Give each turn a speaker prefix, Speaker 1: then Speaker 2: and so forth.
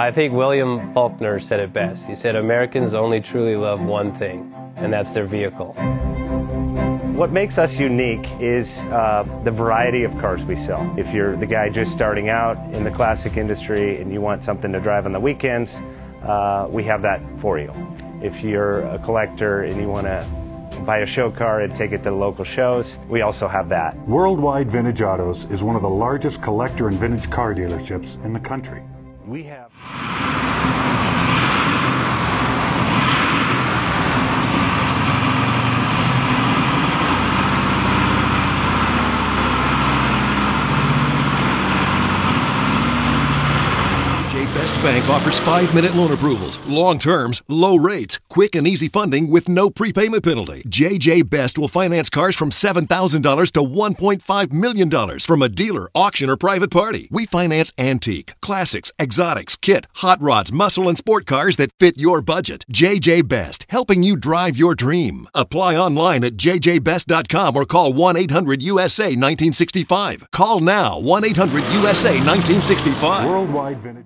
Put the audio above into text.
Speaker 1: I think William Faulkner said it best. He said, Americans only truly love one thing, and that's their vehicle.
Speaker 2: What makes us unique is the variety of cars we sell. If you're the guy just starting out in the classic industry and you want something to drive on the weekends, we have that for you. If you're a collector and you want to buy a show car and take it to the local shows, we also have that.
Speaker 3: Worldwide Vintage Autos is one of the largest collector and vintage car dealerships in the country.
Speaker 2: We have
Speaker 4: Best Bank offers 5-minute loan approvals, long terms, low rates, quick and easy funding with no prepayment penalty. JJ Best will finance cars from $7,000 to $1.5 million from a dealer, auction, or private party. We finance antique, classics, exotics, kit, hot rods, muscle, and sport cars that fit your budget. JJ Best, helping you drive your dream. Apply online at jjbest.com or call 1-800-USA-1965. Call now, 1-800-USA-1965.
Speaker 3: Worldwide Vintage